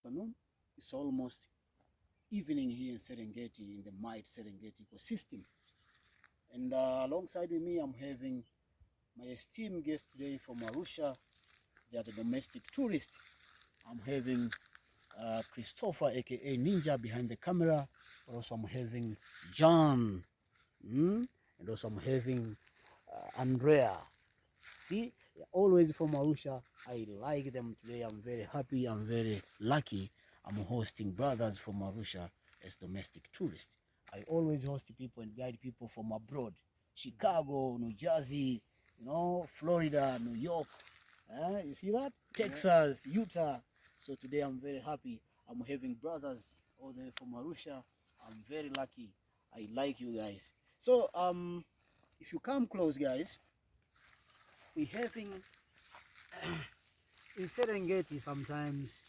afternoon. It's almost evening here in Serengeti, in the might Serengeti ecosystem. And alongside with me, I'm having my esteemed guest today from Arusha. They are the domestic tourist. I'm having Christopher, aka Ninja, behind the camera. But also I'm having John, and also I'm having Andrea. See, they're always from Arusha. I like them today. I'm very happy. I'm very lucky. I'm hosting brothers from Arusha as domestic tourists. I always host people and guide people from abroad. Chicago, New Jersey, Florida, New York. You see that? Texas, Utah. So today I'm very happy. I'm having brothers all the way from Arusha. I'm very lucky. I like you guys. So if you come close, guys, we having in Serengeti sometimes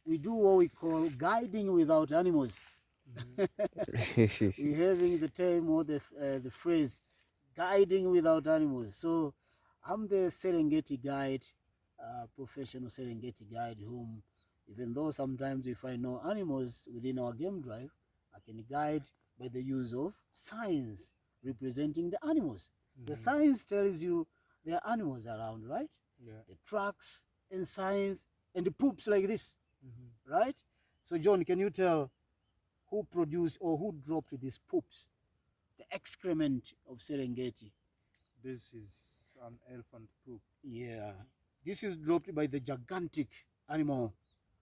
we do what we call guiding without animals. We having the term or the phrase guiding without animals. So I'm the Serengeti guide, professional Serengeti guide, whom even though sometimes we find no animals within our game drive, I can guide by the use of signs representing the animals. The signs tells you there are animals around, right? Yeah. The tracks and signs and the poops like this, right? So John, can you tell who produced or who dropped these poops, the excrement of Serengeti? This is an elephant poop. Yeah, this is dropped by the gigantic animal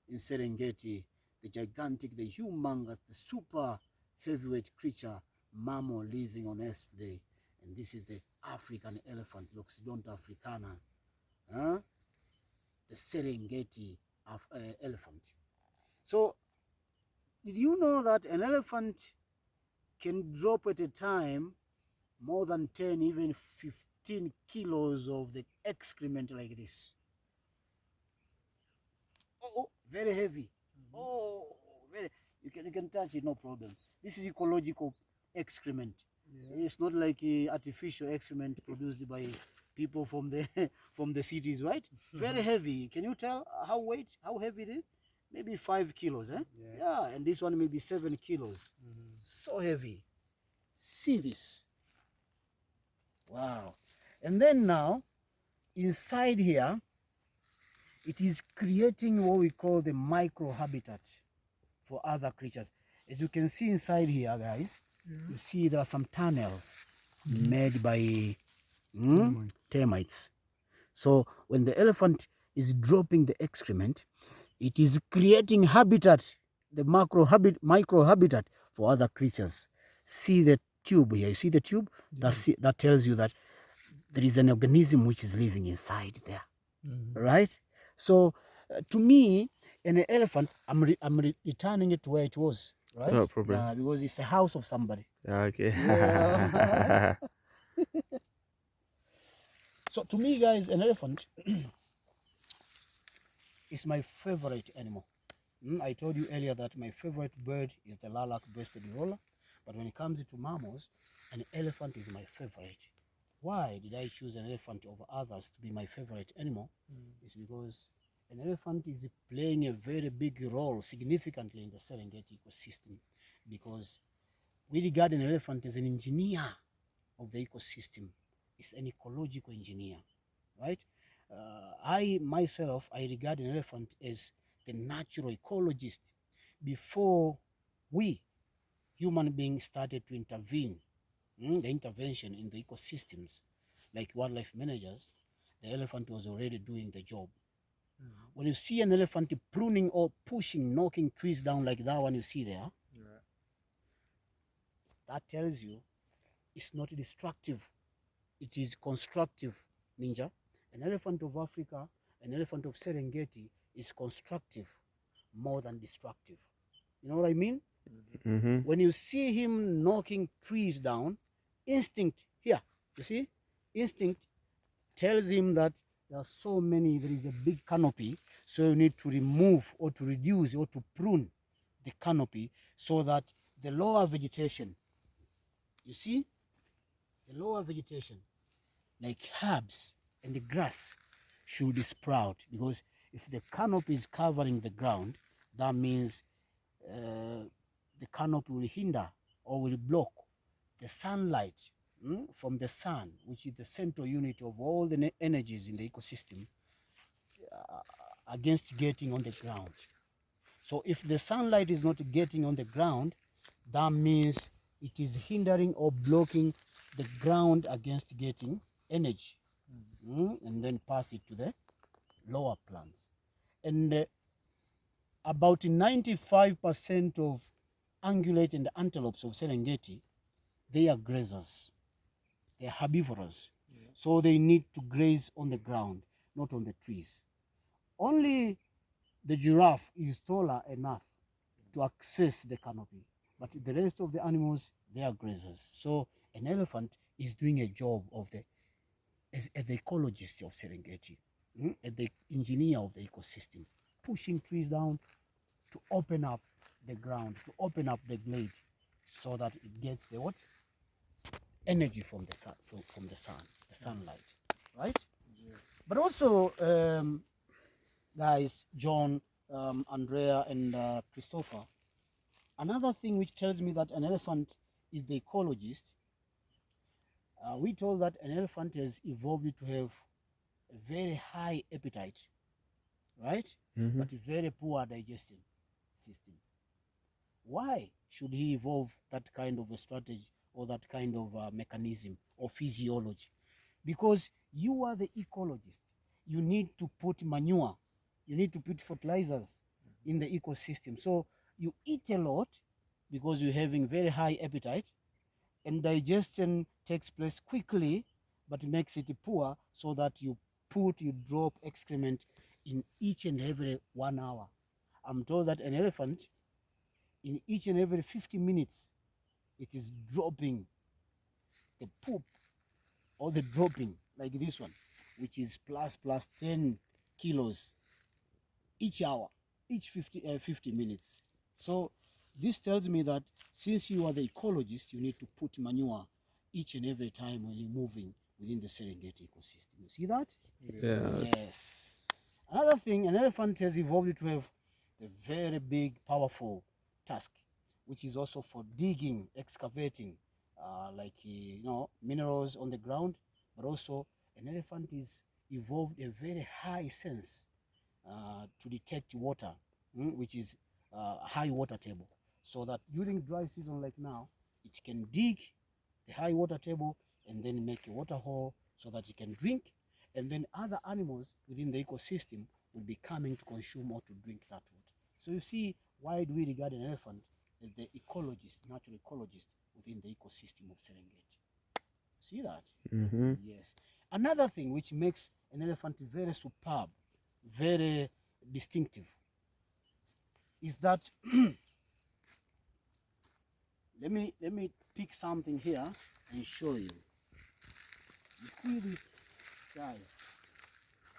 in Serengeti, the gigantic, the humongous, the super heavyweight creature, mammal living on Earth today. And this is the African elephant, Loxodonta africana, the Serengeti elephant. So, did you know that an elephant can drop at a time more than 10, even 15 kilos of the excrement like this? Oh, very heavy. Oh, very. You can touch it, no problem. This is ecological excrement. Yeah. It's not like artificial excrement produced by people from the from the cities, right? Very heavy. Can you tell how heavy it is? Maybe 5 kilos, eh? Yeah, and this one maybe 7 kilos. So heavy. See this. Wow. And then now, inside here, it is creating what we call the microhabitat for other creatures. As you can see inside here, guys, you see there are some tunnels made by termites. So when the elephant is dropping the excrement, it is creating habitat, the microhabitat for other creatures. See the tube here. You see the tube? That tells you that there is an organism which is living inside there, right? So to me, an elephant, I'm returning it to where it was, right? No problem. Yeah, because it's a house of somebody. Okay. Yeah. So to me, guys, an elephant is my favorite animal. I told you earlier that my favorite bird is the lilac-breasted roller, but when it comes to mammals, an elephant is my favorite. Why did I choose an elephant over others to be my favorite animal? It's because an elephant is playing a very big role significantly in the Serengeti ecosystem, because we regard an elephant as an engineer of the ecosystem. It's an ecological engineer, right? I myself, I regard an elephant as the natural ecologist. Before we human beings started to intervene, the intervention in the ecosystems, like wildlife managers, the elephant was already doing the job. When you see an elephant pruning or pushing, knocking trees down like that one you see there, that tells you it's not destructive, it is constructive, Ninja. An elephant of Africa, an elephant of Serengeti is constructive more than destructive. You know what I mean? When you see him knocking trees down, instinct, here, you see? Instinct tells him that there are so many, there is a big canopy, so you need to remove or to reduce or to prune the canopy so that the lower vegetation, you see? The lower vegetation, like herbs and the grass, should sprout, because If the canopy is covering the ground, that means the canopy will hinder or will block the sunlight from the sun, which is the central unit of all the energies in the ecosystem, against getting on the ground. So if the sunlight is not getting on the ground, that means it is hindering or blocking the ground against getting energy, and then pass it to the lower plants. And about 95% of ungulate and antelopes of Serengeti, they are grazers. They are herbivorous. Yeah. So they need to graze on the ground, not on the trees. Only the giraffe is taller enough to access the canopy, but the rest of the animals, they are grazers. So an elephant is doing a job of as the ecologist of Serengeti, as the engineer of the ecosystem, pushing trees down to open up the ground, to open up the glade, so that it gets the what? Energy from the sun, from the sun, the sunlight, right? Yeah. But also, guys, John, Andrea, and Christopher, another thing which tells me that an elephant is the ecologist, we told that an elephant has evolved to have a very high appetite, right? But a very poor digestion system. Why should he evolve that kind of a strategy or that kind of mechanism or physiology? Because you are the ecologist. You need to put manure, you need to put fertilizers in the ecosystem. So you eat a lot because you're having very high appetite, and digestion takes place quickly, but makes it poor, so that you drop excrement in each and every 1 hour. I'm told that an elephant, in each and every 50 minutes, it is dropping the poop or the dropping, like this one, which is plus 10 kilos each hour, each 50 minutes. So this tells me that since you are the ecologist, you need to put manure each and every time when you're moving within the Serengeti ecosystem. You see that? Yes. Another thing, an elephant has evolved to have a very big, powerful tusk, which is also for digging, excavating, like minerals on the ground. But also, an elephant is evolved a very high sense to detect water, which is high water table, so that during dry season like now, it can dig the high water table and then make a water hole so that it can drink, and then other animals within the ecosystem will be coming to consume or to drink that water. So you see, why do we regard an elephant as the ecologist, natural ecologist within the ecosystem of Serengeti? See that? Yes. Another thing which makes an elephant very superb, very distinctive, is that let me pick something here and show you. You see this, guys?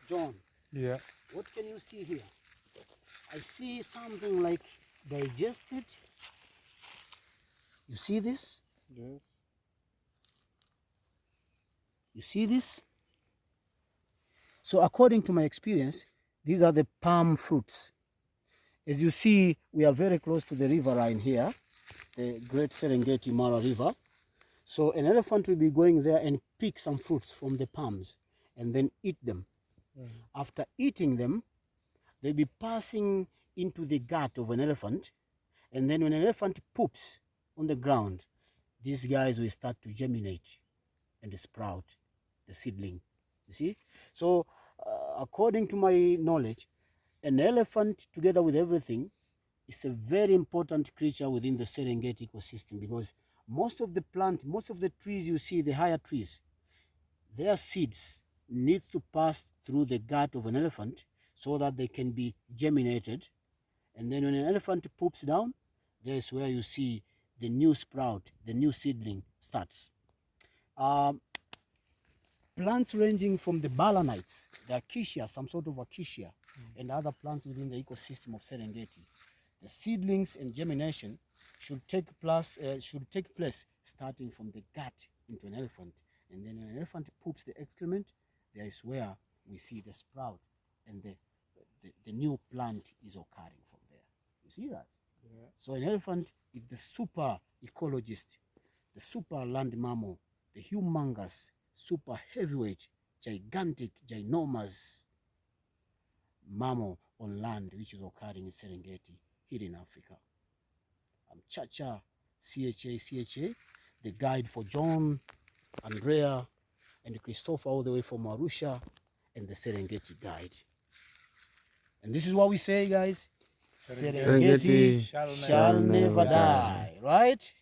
John. Yeah. What can you see here? I see something like digested. You see this? Yes. You see this? So according to my experience, these are the palm fruits. As you see, we are very close to the riverine here, the Great Serengeti Mara River. So an elephant will be going there and pick some fruits from the palms and then eat them. After eating them, they'll be passing into the gut of an elephant, and then when an elephant poops on the ground, these guys will start to germinate and sprout the seedling. You see? So according to my knowledge, an elephant, together with everything, is a very important creature within the Serengeti ecosystem, because most of the trees you see, the higher trees, their seeds needs to pass through the gut of an elephant so that they can be germinated. And then when an elephant poops down, there's where you see the new sprout, the new seedling starts. Plants ranging from the balanites, the acacia, some sort of acacia, and other plants within the ecosystem of Serengeti, the seedlings and germination should take place starting from the gut into an elephant. And then when an elephant poops the excrement, there is where we see the sprout and the new plant is occurring from there. You see that? Yeah. So an elephant is the super ecologist, the super land mammal, the humongous, super heavyweight, gigantic, ginormous mammal on land which is occurring in Serengeti here in Africa. I'm Chacha, CHA, the guide for John, Andrea, and Christopher all the way from Arusha, and the Serengeti guide. And this is what we say, guys. Serengeti shall never die, right?